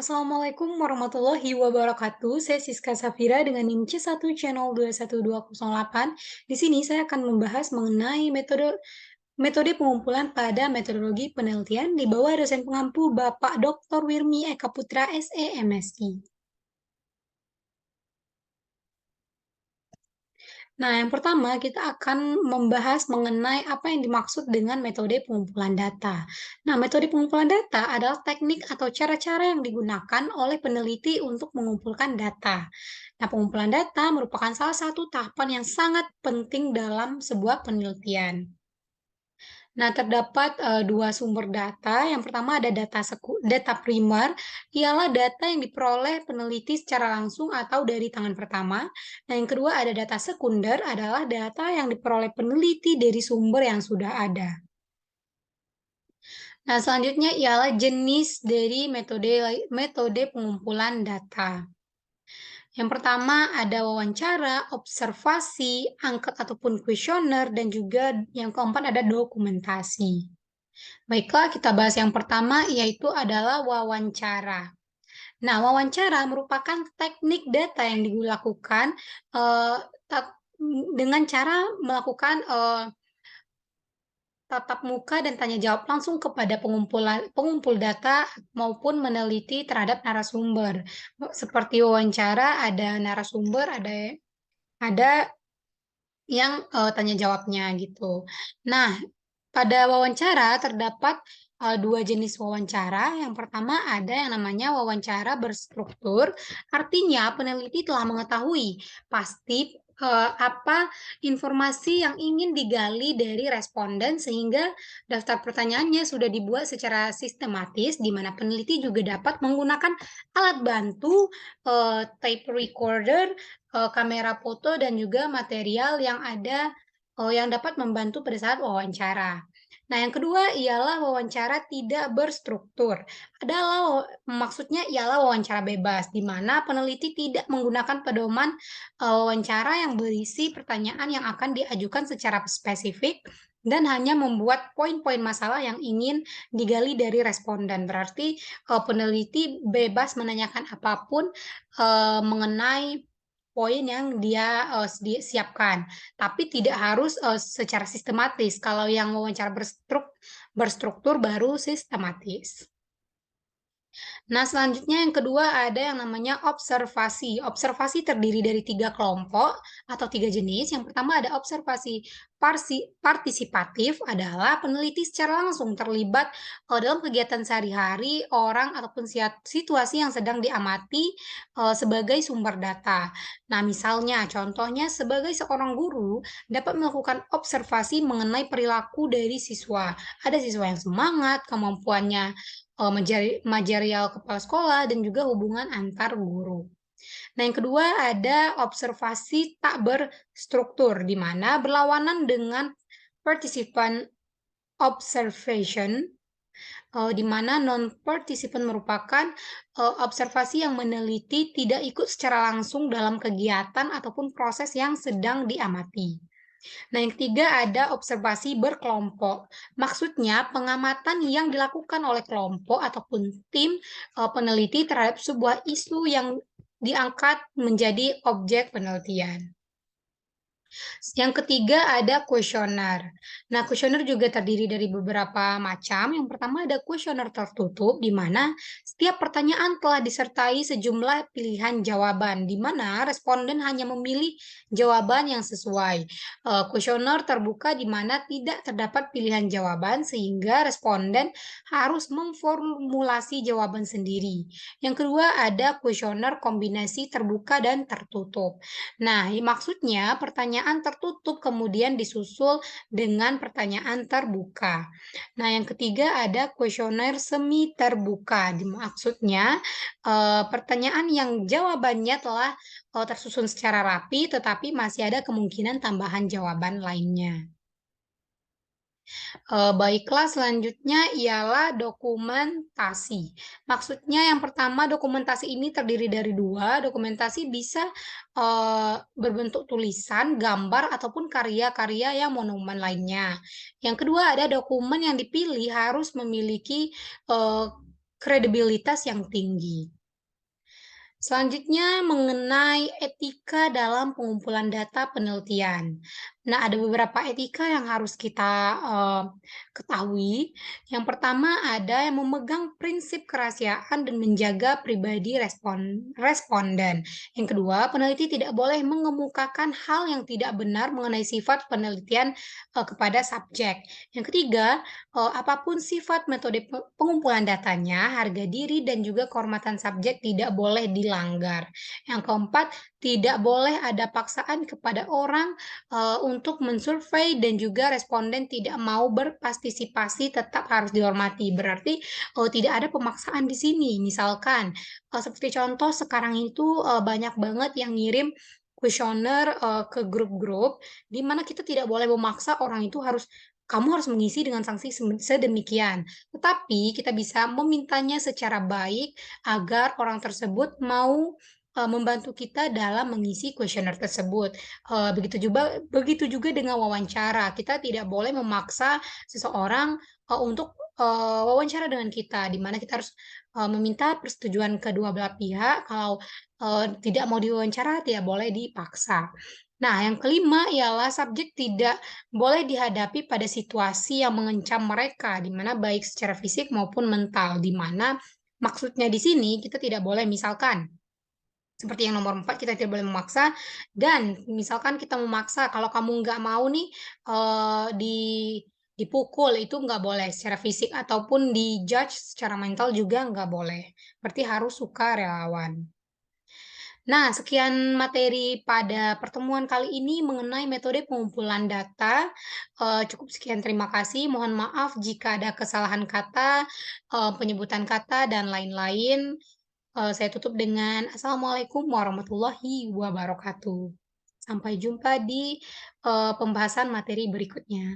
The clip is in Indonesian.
Assalamualaikum warahmatullahi wabarakatuh. Saya Siska Safira dengan NIM C1 Channel 21208. Di sini saya akan membahas mengenai metode metode pengumpulan pada metodologi penelitian di bawah dosen pengampu Bapak Dr. Wirmi Eka Putra SE MSI. Nah, yang pertama kita akan membahas mengenai apa yang dimaksud dengan metode pengumpulan data. Nah, metode pengumpulan data adalah teknik atau cara-cara yang digunakan oleh peneliti untuk mengumpulkan data. Nah, pengumpulan data merupakan salah satu tahapan yang sangat penting dalam sebuah penelitian. Nah, terdapat, 2 sumber data. Yang pertama ada data primer, ialah data yang diperoleh peneliti secara langsung atau dari tangan pertama. Nah, yang kedua ada data sekunder, adalah data yang diperoleh peneliti dari sumber yang sudah ada. Nah, selanjutnya ialah jenis dari metode pengumpulan data. Yang pertama ada wawancara, observasi, angket ataupun kuesioner, dan juga yang keempat ada dokumentasi. Baiklah, kita bahas yang pertama, yaitu adalah wawancara. Nah, wawancara merupakan teknik data yang dilakukan eh, dengan cara melakukan tatap muka dan tanya jawab langsung kepada pengumpul data maupun meneliti terhadap narasumber. Seperti wawancara, ada narasumber, ada yang tanya jawabnya gitu. Nah, pada wawancara terdapat, 2 jenis wawancara. Yang pertama ada yang namanya wawancara berstruktur, artinya peneliti telah mengetahui pasti, apa informasi yang ingin digali dari responden sehingga daftar pertanyaannya sudah dibuat secara sistematis, di mana peneliti juga dapat menggunakan alat bantu, tape recorder, kamera foto, dan juga material yang ada yang dapat membantu pada saat wawancara. Nah, yang kedua ialah wawancara tidak berstruktur. Maksudnya ialah wawancara bebas, di mana peneliti tidak menggunakan pedoman wawancara yang berisi pertanyaan yang akan diajukan secara spesifik dan hanya membuat poin-poin masalah yang ingin digali dari responden. Berarti peneliti bebas menanyakan apapun mengenai poin yang dia siapkan, tapi tidak harus secara sistematis. Kalau yang wawancara berstruktur baru sistematis. Nah, selanjutnya yang kedua ada yang namanya observasi. Observasi terdiri dari 3 kelompok atau 3 jenis. Yang pertama ada observasi partisipatif, adalah peneliti secara langsung terlibat dalam kegiatan sehari-hari orang ataupun situasi yang sedang diamati sebagai sumber data. Nah, misalnya contohnya sebagai seorang guru dapat melakukan observasi mengenai perilaku dari siswa. Ada siswa yang semangat, kemampuannya manajerial kepala sekolah, dan juga hubungan antar guru. Nah, yang kedua ada observasi tak berstruktur, di mana berlawanan dengan participant observation, di mana non-participant merupakan observasi yang meneliti tidak ikut secara langsung dalam kegiatan ataupun proses yang sedang diamati. Nah, yang ketiga ada observasi berkelompok. Maksudnya, pengamatan yang dilakukan oleh kelompok ataupun tim peneliti terhadap sebuah isu yang diangkat menjadi objek penelitian. Yang ketiga ada kuesioner. Nah, kuesioner juga terdiri dari beberapa macam. Yang pertama ada kuesioner tertutup, di mana setiap pertanyaan telah disertai sejumlah pilihan jawaban, di mana responden hanya memilih jawaban yang sesuai. Kuesioner terbuka, di mana tidak terdapat pilihan jawaban, sehingga responden harus memformulasi jawaban sendiri. Yang kedua ada kuesioner kombinasi terbuka dan tertutup. Nah, maksudnya pertanyaan tertutup kemudian disusul dengan pertanyaan terbuka. Nah, yang ketiga ada kuesioner semi terbuka. Maksudnya pertanyaan yang jawabannya telah tersusun secara rapi, tetapi masih ada kemungkinan tambahan jawaban lainnya. Baiklah, selanjutnya ialah dokumentasi. Maksudnya yang pertama, dokumentasi ini terdiri dari 2. Dokumentasi bisa berbentuk tulisan, gambar, ataupun karya-karya yang monumen lainnya. Yang kedua, ada dokumen yang dipilih harus memiliki kredibilitas yang tinggi. Selanjutnya mengenai etika dalam pengumpulan data penelitian. Nah, ada beberapa etika yang harus kita, ketahui. Yang pertama ada yang memegang prinsip kerahasiaan dan menjaga pribadi responden. Yang kedua, peneliti tidak boleh mengemukakan hal yang tidak benar mengenai sifat penelitian, kepada subjek. Yang ketiga, apapun sifat metode pengumpulan datanya, harga diri dan juga kehormatan subjek tidak boleh dilanggar. Yang keempat, tidak boleh ada paksaan kepada orang, untuk mensurvei dan juga responden tidak mau berpartisipasi tetap harus dihormati. Berarti, tidak ada pemaksaan di sini. Misalkan, seperti contoh sekarang itu, banyak banget yang ngirim kuesioner, ke grup-grup, di mana kita tidak boleh memaksa orang itu kamu harus mengisi dengan sanksi sedemikian. Tetapi kita bisa memintanya secara baik agar orang tersebut mau, membantu kita dalam mengisi kuesioner tersebut. Begitu juga dengan wawancara, kita tidak boleh memaksa seseorang, untuk, wawancara dengan kita, di mana kita harus, meminta persetujuan kedua belah pihak, kalau, tidak mau diwawancara tidak boleh dipaksa. Nah, yang kelima ialah subjek tidak boleh dihadapi pada situasi yang mengancam mereka, di mana baik secara fisik maupun mental, di mana maksudnya di sini kita tidak boleh misalkan, seperti yang nomor 4 kita tidak boleh memaksa dan misalkan kita memaksa, "Kalau kamu nggak mau nih, dipukul," itu nggak boleh secara fisik ataupun di-judge secara mental juga nggak boleh. Berarti harus sukarelawan. Nah, sekian materi pada pertemuan kali ini mengenai metode pengumpulan data. Cukup sekian, terima kasih. Mohon maaf jika ada kesalahan kata, penyebutan kata, dan lain-lain. Saya tutup dengan Assalamualaikum warahmatullahi wabarakatuh. Sampai jumpa di pembahasan materi berikutnya.